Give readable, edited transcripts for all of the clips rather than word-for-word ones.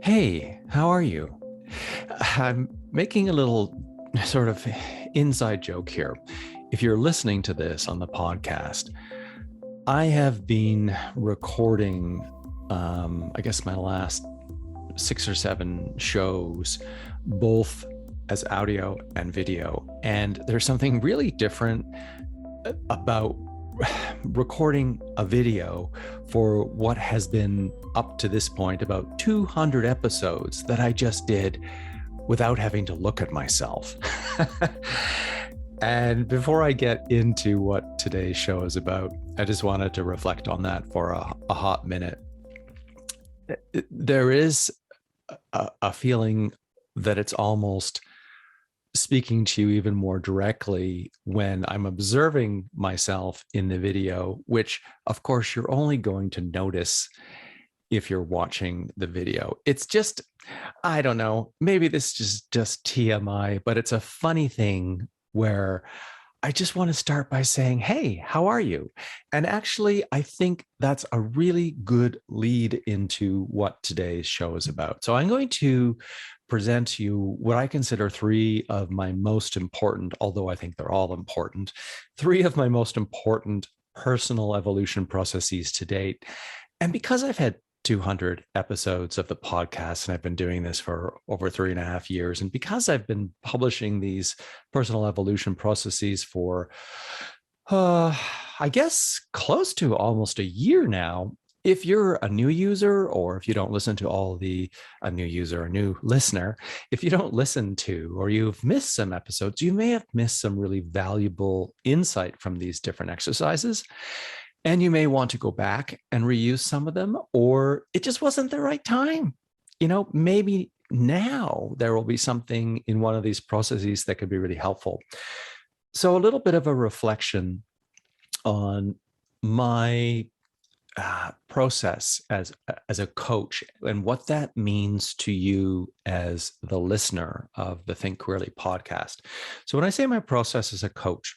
Hey, how are you? I'm making a little sort of inside joke here. If you're listening to this on the podcast, I have been recording, I guess, my last 6 or 7 shows, both as audio and video. And there's something really different about recording a video for what has been up to this point about 200 episodes that I just did without having to look at myself. And before I get into what today's show is about, I just wanted to reflect on that for a hot minute. There is a feeling that it's almost speaking to you even more directly when I'm observing myself in the video, which of course you're only going to notice if you're watching the video. It's just, I don't know, maybe this is just TMI, but it's a funny thing where I just want to start by saying, hey, how are you? And actually, I think that's a really good lead into what today's show is about. So I'm going to present to you what I consider 3 of my most important, although I think they're all important, 3 of my most important personal evolution processes to date. And because I've had 200 episodes of the podcast, and I've been doing this for over 3.5 years, and because I've been publishing these personal evolution processes for, I guess, close to almost a year now, if you're a new user, or if you don't listen to a new listener, if you don't listen to, or you've missed some episodes, you may have missed some really valuable insight from these different exercises. And you may want to go back and reuse some of them, or it just wasn't the right time. Maybe now there will be something in one of these processes that could be really helpful. So a little bit of a reflection on my process as a coach and what that means to you as the listener of the Think Queerly podcast. So when I say my process as a coach,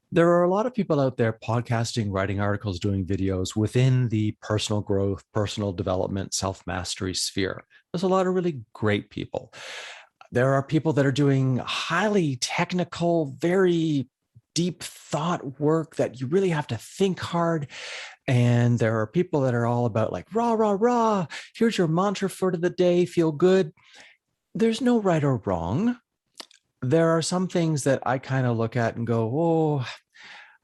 there are a lot of people out there podcasting, writing articles, doing videos within the personal growth, personal development, self-mastery sphere. There's a lot of really great people. There are people that are doing highly technical, very deep thought work that you really have to think hard. And there are people that are all about like, rah, rah, rah, here's your mantra for the day, feel good. There's no right or wrong. There are some things that I kind of look at and go, oh,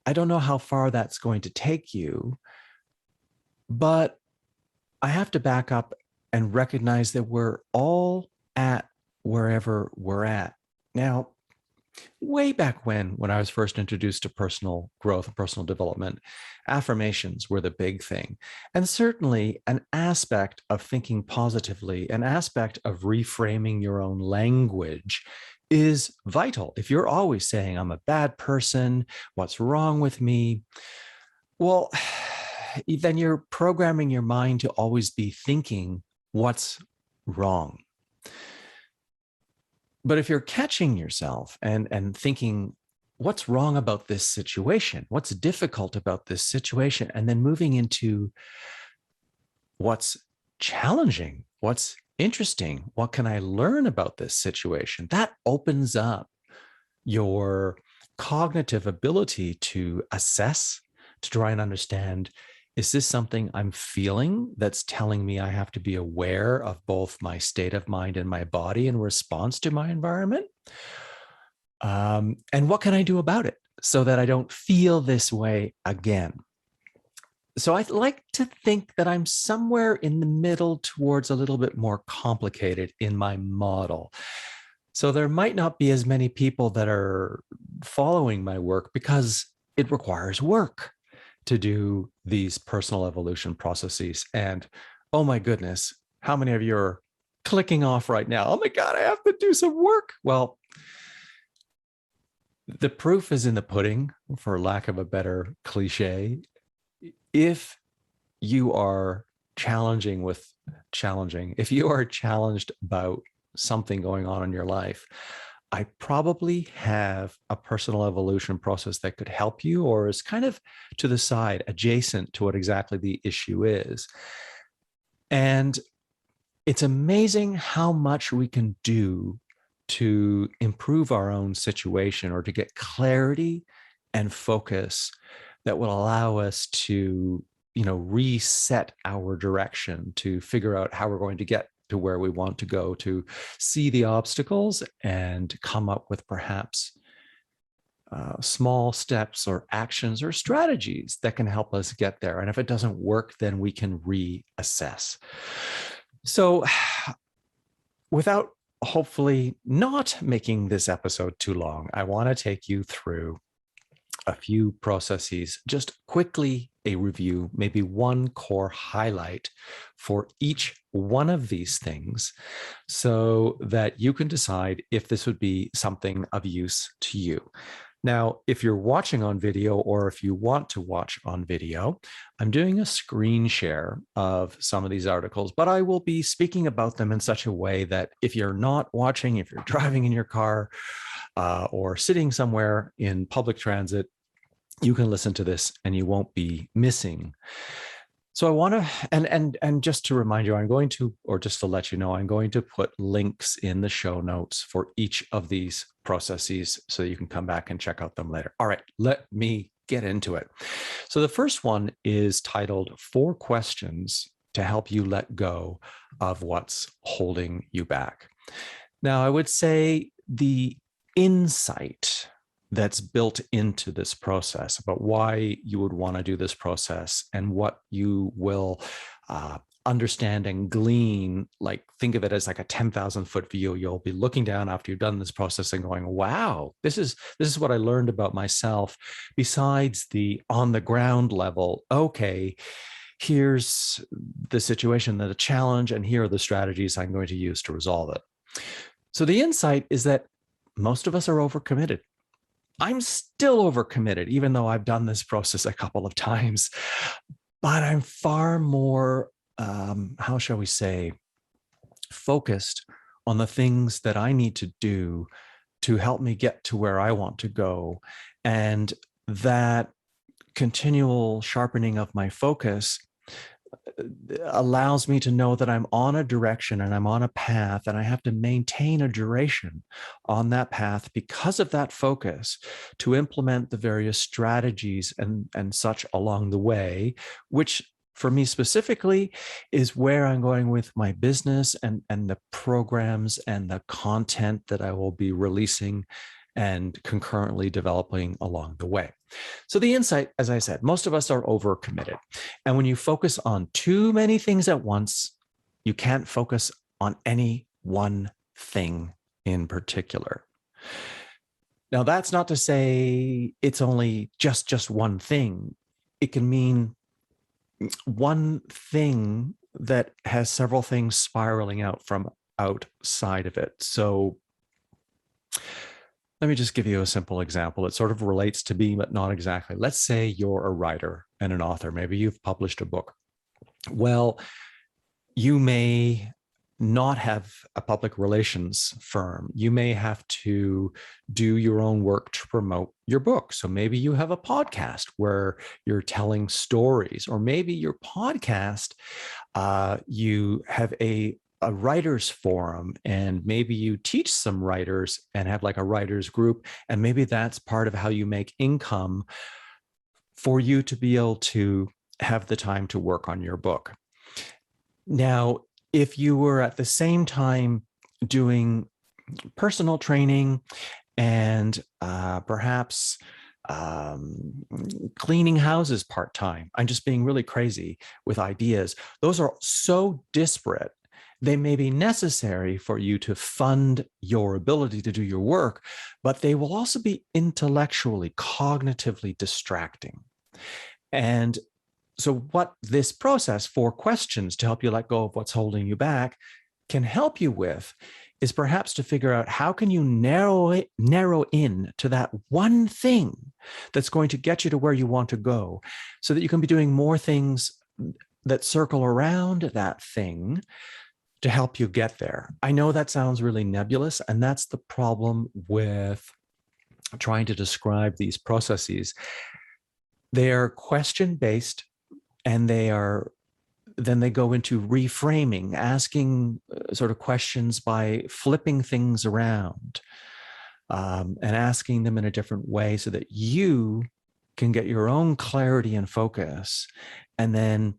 I don't know how far that's going to take you, but I have to back up and recognize that we're all at wherever we're at. Now, way back when I was first introduced to personal growth and personal development, affirmations were the big thing. And certainly an aspect of thinking positively, an aspect of reframing your own language is vital. If you're always saying, I'm a bad person, what's wrong with me? Well, then you're programming your mind to always be thinking what's wrong. But if you're catching yourself and thinking, what's wrong about this situation? What's difficult about this situation? And then moving into what's challenging, what's interesting, what can I learn about this situation? That opens up your cognitive ability to assess, to try and understand, is this something I'm feeling that's telling me I have to be aware of both my state of mind and my body in response to my environment? And what can I do about it so that I don't feel this way again? So I like to think that I'm somewhere in the middle towards a little bit more complicated in my model. So there might not be as many people that are following my work because it requires work to do these personal evolution processes. And oh my goodness, how many of you are clicking off right now? Oh my God, I have to do some work. Well, the proof is in the pudding, for lack of a better cliche. If you are if you are challenged about something going on in your life, I probably have a personal evolution process that could help you, or is kind of to the side, adjacent to what exactly the issue is. And it's amazing how much we can do to improve our own situation or to get clarity and focus that will allow us to, reset our direction, to figure out how we're going to get to where we want to go, to see the obstacles and come up with perhaps small steps or actions or strategies that can help us get there. And if it doesn't work, then we can reassess. So without hopefully not making this episode too long, I want to take you through a few processes, just quickly a review, maybe one core highlight for each one of these things, so that you can decide if this would be something of use to you. Now, if you're watching on video, or if you want to watch on video, I'm doing a screen share of some of these articles, but I will be speaking about them in such a way that if you're not watching, if you're driving in your car or sitting somewhere in public transit, you can listen to this and you won't be missing. So I want to, and just to remind you, I'm going to, or just to let you know, I'm going to put links in the show notes for each of these processes so you can come back and check out them later. All right, let me get into it. So the first one is titled 4 Questions to Help You Let Go of What's Holding You Back. Now, I would say the insight that's built into this process about why you would want to do this process and what you will understand and glean, like think of it as like a 10,000 foot view. You'll be looking down after you've done this process and going, wow, this is what I learned about myself besides the on the ground level. Okay, here's the situation, the challenge, and here are the strategies I'm going to use to resolve it. So the insight is that most of us are overcommitted. I'm still overcommitted, even though I've done this process a couple of times, but I'm far more, how shall we say, focused on the things that I need to do to help me get to where I want to go. And that continual sharpening of my focus allows me to know that I'm on a direction and I'm on a path, and I have to maintain a duration on that path because of that focus to implement the various strategies and such along the way, which for me specifically is where I'm going with my business and the programs and the content that I will be releasing and concurrently developing along the way. So the insight, as I said, most of us are overcommitted. And when you focus on too many things at once, you can't focus on any one thing in particular. Now, that's not to say it's only just one thing. It can mean one thing that has several things spiraling out from outside of it. So let me just give you a simple example. It sort of relates to me, but not exactly. Let's say you're a writer and an author. Maybe you've published a book. Well, you may not have a public relations firm. You may have to do your own work to promote your book. So maybe you have a podcast where you're telling stories, or maybe your podcast, you have a writer's forum, and maybe you teach some writers and have like a writer's group, and maybe that's part of how you make income for you to be able to have the time to work on your book. Now, if you were at the same time doing personal training and perhaps cleaning houses part-time, I'm just being really crazy with ideas. Those are so disparate. They may be necessary for you to fund your ability to do your work, but they will also be intellectually, cognitively distracting. And so what this process, 4 questions to help you let go of what's holding you back, can help you with is perhaps to figure out how can you narrow in to that one thing that's going to get you to where you want to go, so that you can be doing more things that circle around that thing to help you get there. I know that sounds really nebulous, and that's the problem with trying to describe these processes. They are question-based, and then they go into reframing, asking sort of questions by flipping things around, and asking them in a different way so that you can get your own clarity and focus, and then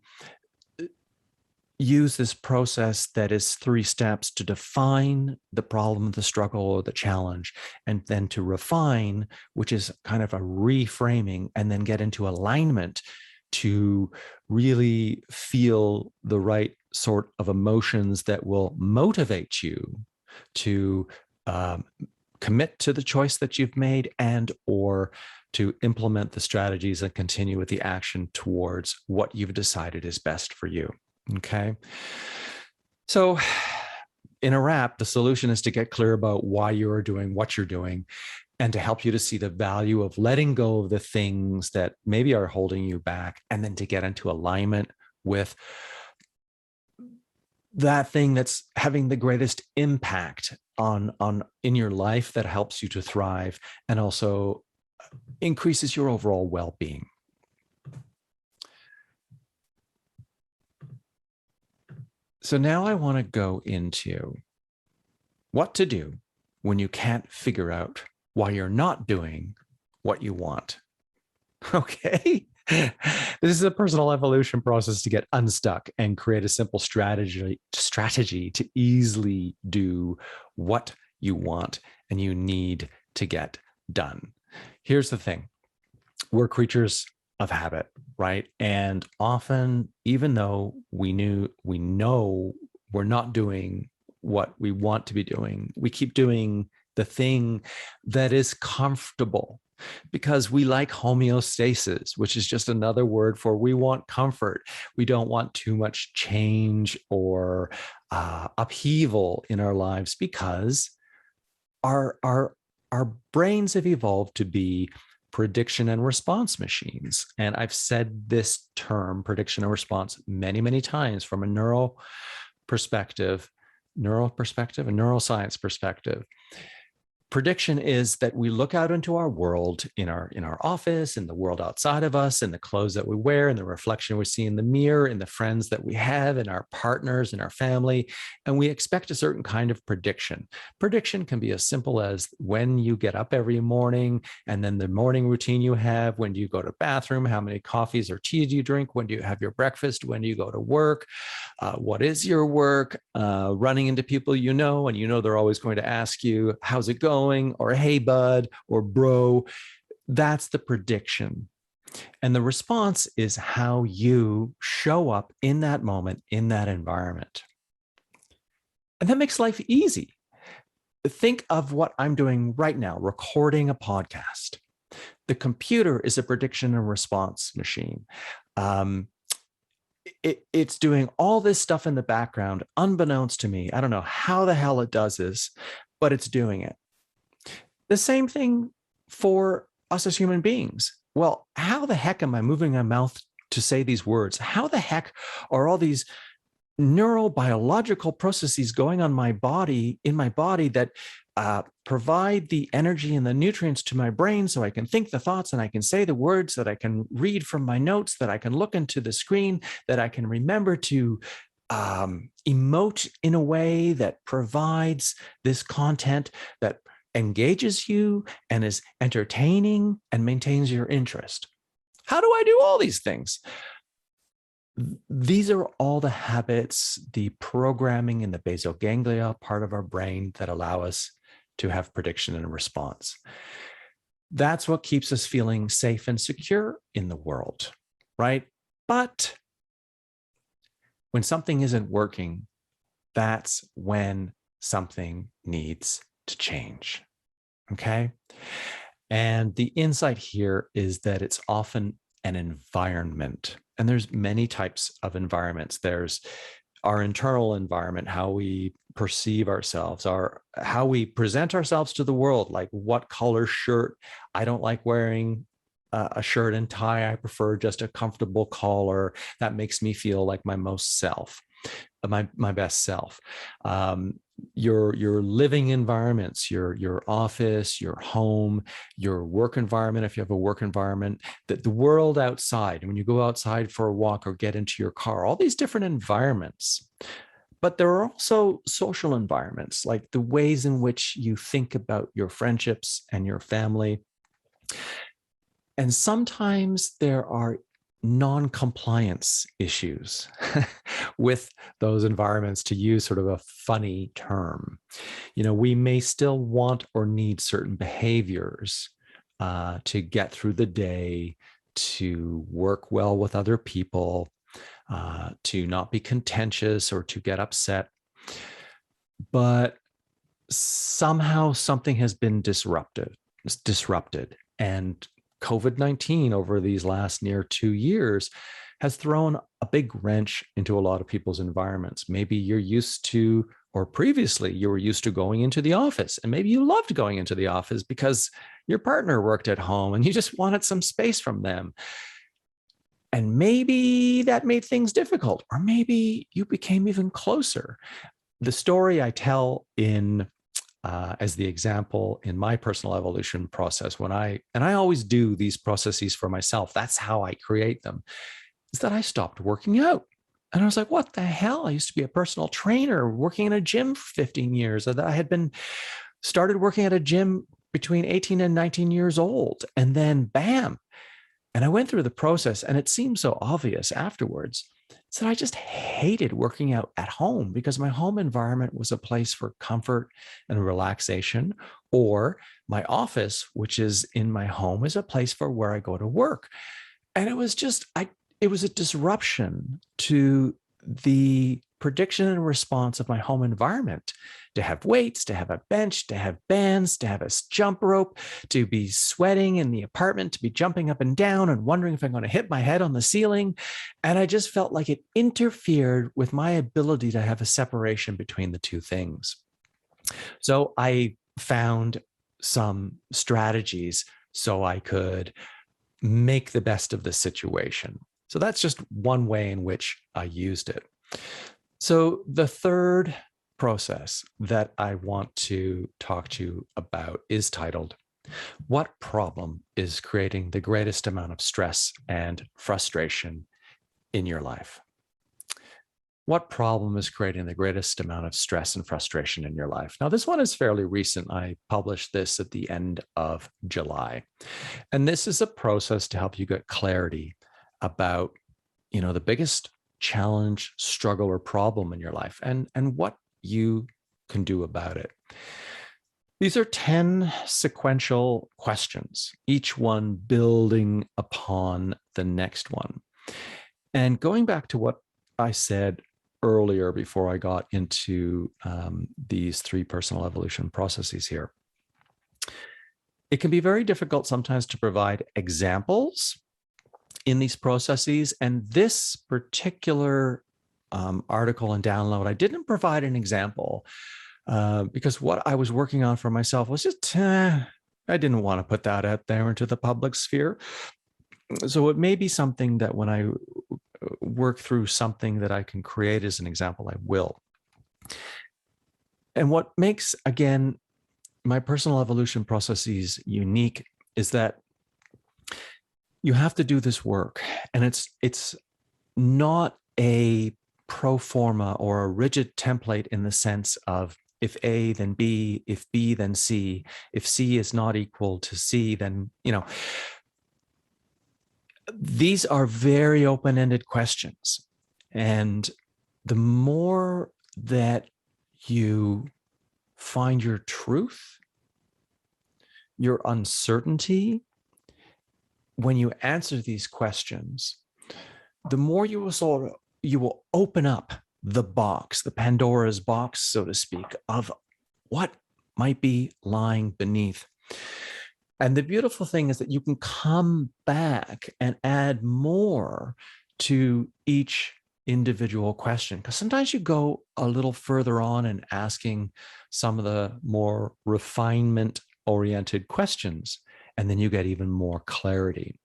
use this process that is 3 steps to define the problem, the struggle, or the challenge, and then to refine, which is kind of a reframing, and then get into alignment to really feel the right sort of emotions that will motivate you to commit to the choice that you've made, and or to implement the strategies and continue with the action towards what you've decided is best for you. Okay. So in a wrap, the solution is to get clear about why you're doing what you're doing, and to help you to see the value of letting go of the things that maybe are holding you back, and then to get into alignment with that thing that's having the greatest impact on in your life, that helps you to thrive and also increases your overall well-being. So now I want to go into what to do when you can't figure out why you're not doing what you want. Okay. This is a personal evolution process to get unstuck and create a simple strategy to easily do what you want and you need to get done. Here's the thing. We're creatures of habit, right? And often, even though we know we're not doing what we want to be doing, we keep doing the thing that is comfortable, because we like homeostasis, which is just another word for we want comfort. We don't want too much change or upheaval in our lives, because our brains have evolved to be prediction and response machines. And I've said this term, prediction and response, many, many times from a neuroscience perspective. Prediction is that we look out into our world, in our office, in the world outside of us, in the clothes that we wear, in the reflection we see in the mirror, in the friends that we have, in our partners, in our family, and we expect a certain kind of prediction. Prediction can be as simple as when you get up every morning, and then the morning routine you have, when do you go to the bathroom, how many coffees or teas do you drink, when do you have your breakfast, when do you go to work, what is your work, running into people you know, and you know they're always going to ask you, how's it going? Or hey, bud, or bro. That's the prediction. And the response is how you show up in that moment, in that environment. And that makes life easy. Think of what I'm doing right now, recording a podcast. The computer is a prediction and response machine. It's doing all this stuff in the background, unbeknownst to me. I don't know how the hell it does this, but it's doing it. The same thing for us as human beings. Well, how the heck am I moving my mouth to say these words? How the heck are all these neurobiological processes going on in my body that provide the energy and the nutrients to my brain so I can think the thoughts and I can say the words, that I can read from my notes, that I can look into the screen, that I can remember to emote in a way that provides this content that engages you and is entertaining and maintains your interest. How do I do all these things? These are all the habits, the programming in the basal ganglia part of our brain that allow us to have prediction and response. That's what keeps us feeling safe and secure in the world, right? But when something isn't working, that's when something needs to change. Okay. And the insight here is that it's often an environment, and there's many types of environments. There's our internal environment, how we perceive ourselves, how we present ourselves to the world, like what color shirt. I don't like wearing a shirt and tie. I prefer just a comfortable collar that makes me feel like my most self. my best self. Your living environments, your office, your home, your work environment, if you have a work environment, the world outside, when you go outside for a walk or get into your car, all these different environments. But there are also social environments, like the ways in which you think about your friendships and your family. And sometimes there are non-compliance issues with those environments, to use sort of a funny term. We may still want or need certain behaviors to get through the day, to work well with other people, to not be contentious or to get upset. But somehow something has been disrupted. And COVID-19 over these last near 2 years has thrown a big wrench into a lot of people's environments. Maybe you're used to, or previously you were used to going into the office, and maybe you loved going into the office because your partner worked at home and you just wanted some space from them. And maybe that made things difficult, or maybe you became even closer. The story I tell in as the example in my personal evolution process, and I always do these processes for myself, that's how I create them, is that I stopped working out. And I was like, what the hell? I used to be a personal trainer working in a gym for 15 years. I had been started working at a gym between 18 and 19 years old. And then bam. And I went through the process, and it seemed so obvious afterwards. So I just hated working out at home, because my home environment was a place for comfort and relaxation, or my office, which is in my home, is a place for where I go to work. And it was just, it was a disruption to the prediction and response of my home environment, to have weights, to have a bench, to have bands, to have a jump rope, to be sweating in the apartment, to be jumping up and down and wondering if I'm going to hit my head on the ceiling. And I just felt like it interfered with my ability to have a separation between the two things. So I found some strategies so I could make the best of the situation. So that's just one way in which I used it. So the third process that I want to talk to you about is titled, "What problem is creating the greatest amount of stress and frustration in your life?" What problem is creating the greatest amount of stress and frustration in your life? Now, this one is fairly recent. I published this at the end of July. And this is a process to help you get clarity about, the biggest challenge, struggle, or problem in your life, and what you can do about it. These are 10 sequential questions, each one building upon the next one. And going back to what I said earlier before I got into these 3 personal evolution processes here, it can be very difficult sometimes to provide examples in these processes. And this particular article and download, I didn't provide an example because what I was working on for myself was just, I didn't want to put that out there into the public sphere. So it may be something that when I work through something that I can create as an example, I will. And what makes, again, my personal evolution processes unique is that you have to do this work, and it's not a pro forma or a rigid template in the sense of, if A, then B, if B, then C, if C is not equal to C, then, these are very open-ended questions. And the more that you find your truth, your uncertainty, when you answer these questions, the more you will open up the box, the Pandora's box, so to speak, of what might be lying beneath. And the beautiful thing is that you can come back and add more to each individual question, because sometimes you go a little further on in asking some of the more refinement-oriented questions, and then you get even more clarity.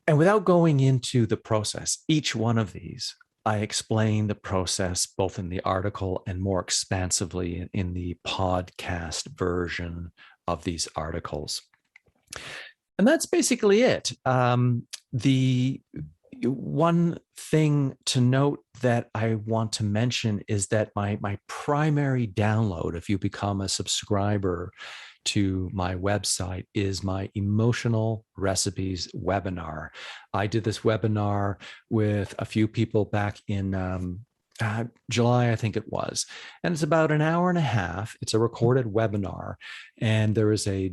And without going into the process, each one of these, I explain the process both in the article and more expansively in the podcast version of these articles. And that's basically it. The one thing to note that I want to mention is that my primary download, if you become a subscriber to my website, is my Emotional Recipes webinar. I did this webinar with a few people back in July, I think it was. And it's about an hour and a half. It's a recorded webinar. And there is a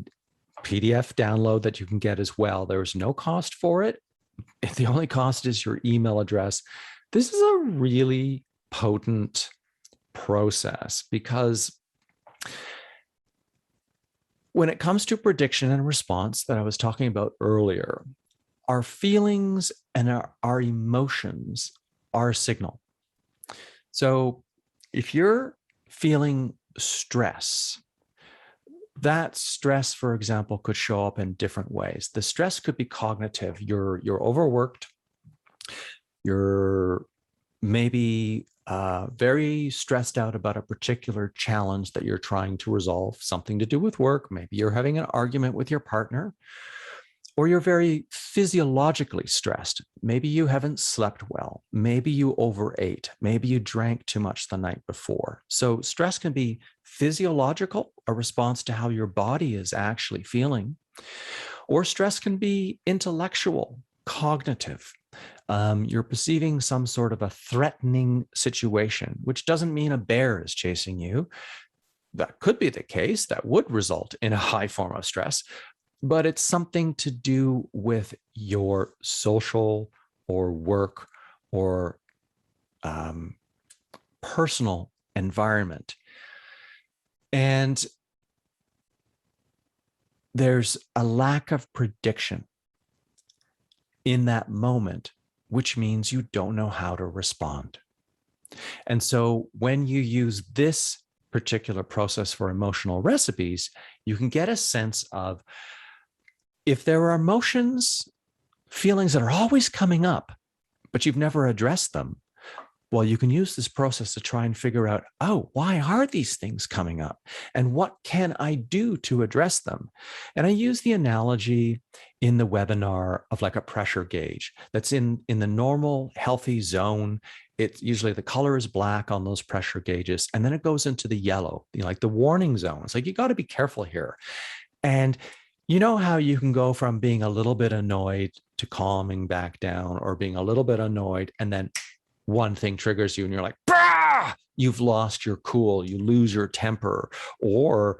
PDF download that you can get as well. There's no cost for it. The only cost is your email address. This is a really potent process because when it comes to prediction and response that I was talking about earlier, our feelings and our emotions are a signal. So if you're feeling stress, that stress, for example, could show up in different ways. The stress could be cognitive. You're overworked. You're maybe very stressed out about a particular challenge that you're trying to resolve, something to do with work. Maybe you're having an argument with your partner, or you're very physiologically stressed. Maybe you haven't slept well. Maybe you overate. Maybe you drank too much the night before. So stress can be physiological, a response to how your body is actually feeling, or stress can be intellectual, cognitive. You're perceiving some sort of a threatening situation, which doesn't mean a bear is chasing you. That could be the case. That would result in a high form of stress, but it's something to do with your social or work or personal environment. And there's a lack of prediction in that moment, which means you don't know how to respond. And so when you use this particular process for emotional recipes, you can get a sense of if there are emotions, feelings that are always coming up, but you've never addressed them. Well, you can use this process to try and figure out, oh, why are these things coming up? And what can I do to address them? And I use the analogy in the webinar of like a pressure gauge that's in the normal healthy zone. It's usually the color is black on those pressure gauges, and then it goes into the yellow, like the warning zone. It's like, you got to be careful here. And you know how you can go from being a little bit annoyed to calming back down, or being a little bit annoyed and then one thing triggers you and you're like, bah! You've lost your cool, you lose your temper. Or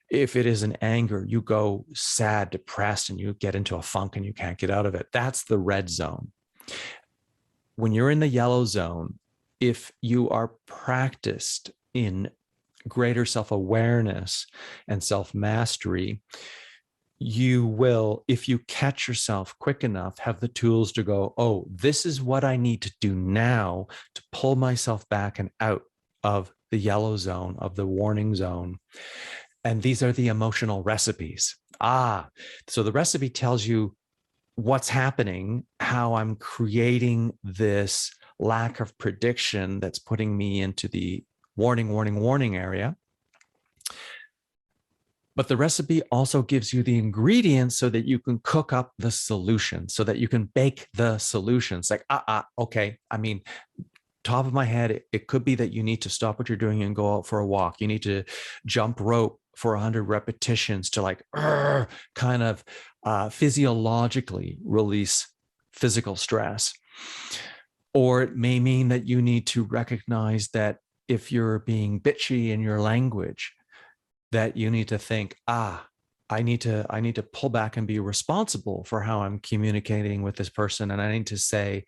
if it is an anger, you go sad, depressed, and you get into a funk and you can't get out of it. That's the red zone. When you're in the yellow zone, if you are practiced in greater self-awareness and self-mastery, you will, if you catch yourself quick enough, have the tools to go, oh, this is what I need to do now to pull myself back and out of the yellow zone, of the warning zone. And these are the emotional recipes. So the recipe tells you what's happening, how I'm creating this lack of prediction that's putting me into the warning area. But the recipe also gives you the ingredients so that you can cook up the solution, so that you can bake the solutions. Like, okay. I mean, top of my head, it could be that you need to stop what you're doing and go out for a walk. You need to jump rope for 100 repetitions to like kind of physiologically release physical stress. Or it may mean that you need to recognize that if you're being bitchy in your language, that you need to think, I need to pull back and be responsible for how I'm communicating with this person. And I need to say,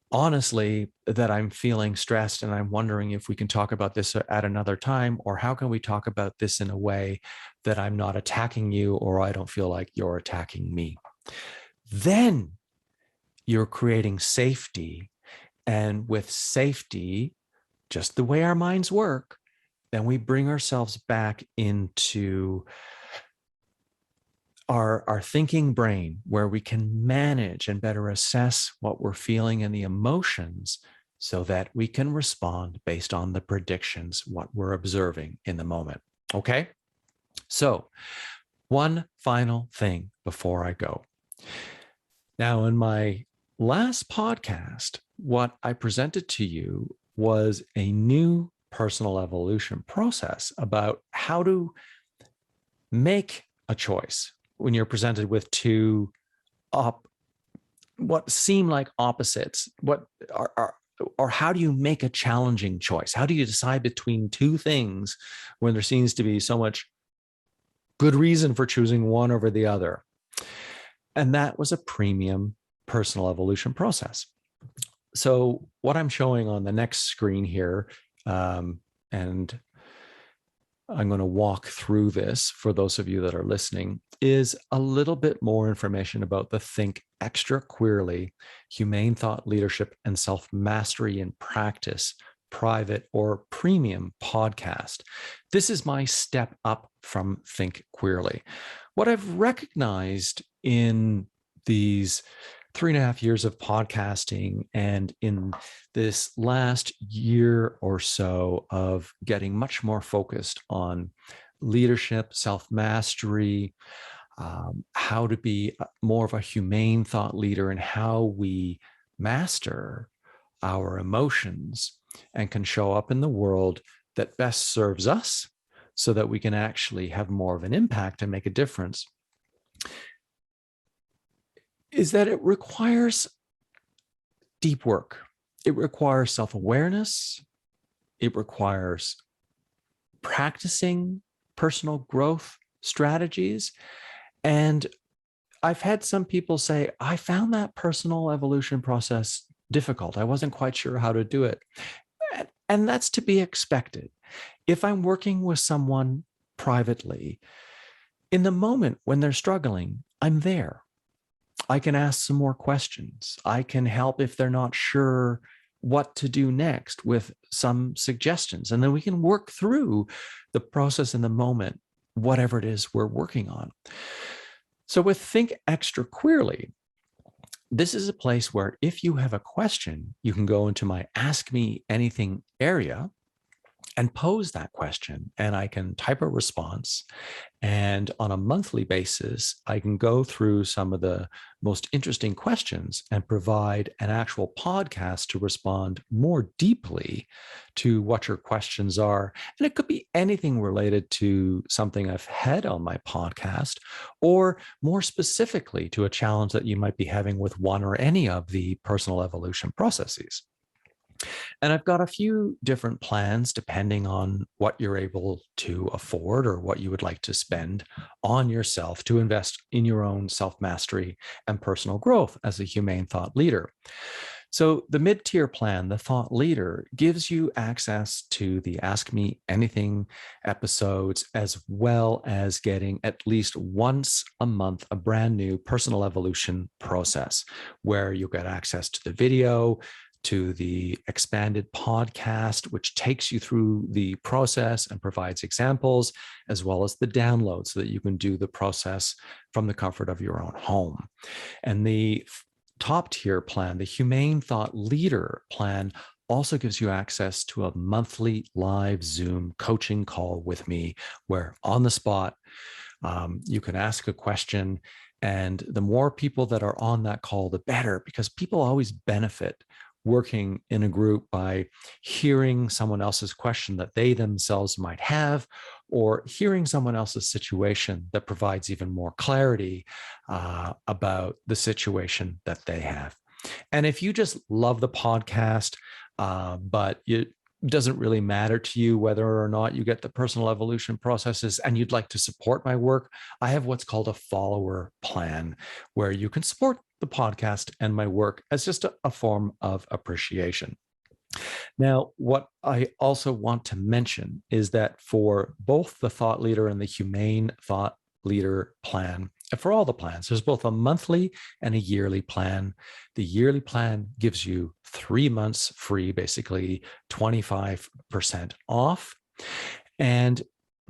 honestly, that I'm feeling stressed and I'm wondering if we can talk about this at another time, or how can we talk about this in a way that I'm not attacking you, or I don't feel like you're attacking me. Then you're creating safety. And with safety, just the way our minds work, then we bring ourselves back into our thinking brain, where we can manage and better assess what we're feeling and the emotions so that we can respond based on the predictions, what we're observing in the moment. Okay? So, one final thing before I go. Now, in my last podcast, what I presented to you was a new personal evolution process about how to make a choice when you're presented with two what seem like opposites. What are or how do you make a challenging choice? How do you decide between two things when there seems to be so much good reason for choosing one over the other? And that was a premium personal evolution process. So what I'm showing on the next screen here, and I'm going to walk through this for those of you that are listening, is a little bit more information about the Think Extra Queerly, Humane Thought Leadership and Self-Mastery in Practice private or premium podcast. This is my step up from Think Queerly. What I've recognized in these 3.5 years of podcasting and in this last year or so of getting much more focused on leadership, self-mastery, how to be more of a humane thought leader, and how we master our emotions and can show up in the world that best serves us so that we can actually have more of an impact and make a difference, is that it requires deep work. It requires self-awareness. It requires practicing personal growth strategies. And I've had some people say, I found that personal evolution process difficult. I wasn't quite sure how to do it. And that's to be expected. If I'm working with someone privately, in the moment when they're struggling, I'm there. I can ask some more questions. I can help if they're not sure what to do next with some suggestions. And then we can work through the process in the moment, whatever it is we're working on. So with Think Extra Queerly, this is a place where if you have a question, you can go into my Ask Me Anything area and pose that question, and I can type a response. And on a monthly basis, I can go through some of the most interesting questions and provide an actual podcast to respond more deeply to what your questions are. And it could be anything related to something I've had on my podcast, or more specifically to a challenge that you might be having with one or any of the personal evolution processes. And I've got a few different plans depending on what you're able to afford or what you would like to spend on yourself to invest in your own self-mastery and personal growth as a humane thought leader. So the mid-tier plan, the Thought Leader, gives you access to the Ask Me Anything episodes, as well as getting at least once a month a brand new personal evolution process where you'll get access to the video, to the expanded podcast, which takes you through the process and provides examples, as well as the download so that you can do the process from the comfort of your own home. And the top tier plan, the Humane Thought Leader plan, also gives you access to a monthly live Zoom coaching call with me, where on the spot, you can ask a question. And the more people that are on that call, the better, because people always benefit working in a group by hearing someone else's question that they themselves might have, or hearing someone else's situation that provides even more clarity about the situation that they have. And if you just love the podcast, but it doesn't really matter to you whether or not you get the personal evolution processes and you'd like to support my work, I have what's called a follower plan, where you can support the podcast and my work as just a form of appreciation. Now, what I also want to mention is that for both the Thought Leader and the Humane Thought Leader plan, and for all the plans, there's both a monthly and a yearly plan. The yearly plan gives you 3 months free, basically 25% off. And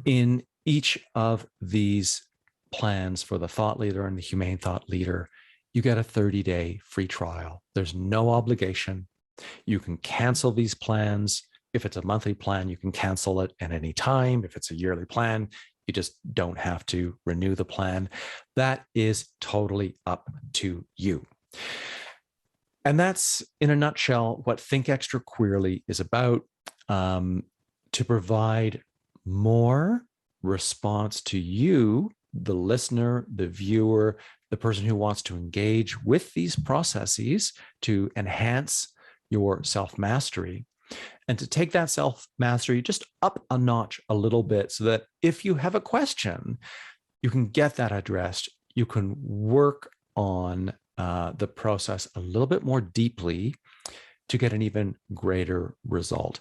in each of these plans for the thought leader and the humane thought leader, you get a 30-day free trial. There's no obligation. You can cancel these plans. If it's a monthly plan, you can cancel it at any time. If it's a yearly plan, you just don't have to renew the plan. That is totally up to you. And that's, in a nutshell, what Think Extra Queerly is about, to provide more response to you, the listener, the viewer, the person who wants to engage with these processes to enhance your self-mastery, and to take that self-mastery just up a notch a little bit, so that if you have a question, you can get that addressed. You can work on the process a little bit more deeply to get an even greater result.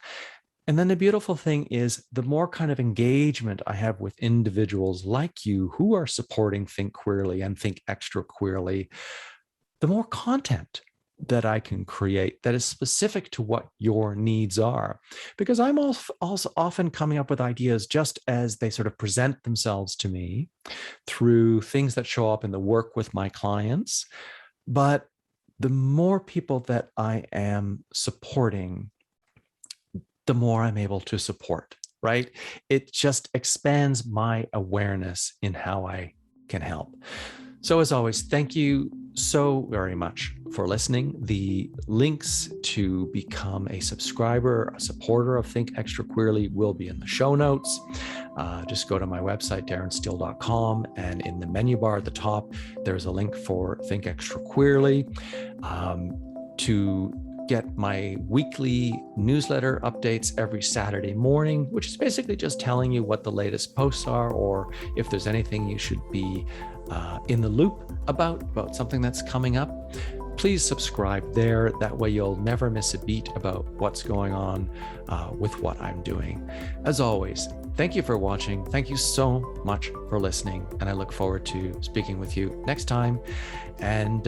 And then the beautiful thing is, the more kind of engagement I have with individuals like you who are supporting Think Queerly and Think Extra Queerly, the more content that I can create that is specific to what your needs are. Because I'm also often coming up with ideas just as they sort of present themselves to me through things that show up in the work with my clients. But the more people that I am supporting, the more I'm able to support, right? It just expands my awareness in how I can help. So as always, thank you so very much for listening. The links to become a subscriber, a supporter of Think Extra Queerly will be in the show notes. Just go to my website, darrensteele.com, and in the menu bar at the top, there's a link for Think Extra Queerly. To get my weekly newsletter updates every Saturday morning, which is basically just telling you what the latest posts are, or if there's anything you should be in the loop about something that's coming up. Please subscribe there. That way you'll never miss a beat about what's going on with what I'm doing. As always, thank you for watching. Thank you so much for listening. And I look forward to speaking with you next time. And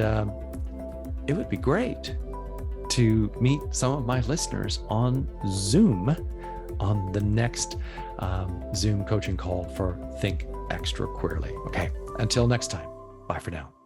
it would be great to meet some of my listeners on Zoom on the next Zoom coaching call for Think Extra Queerly. Okay, until next time, bye for now.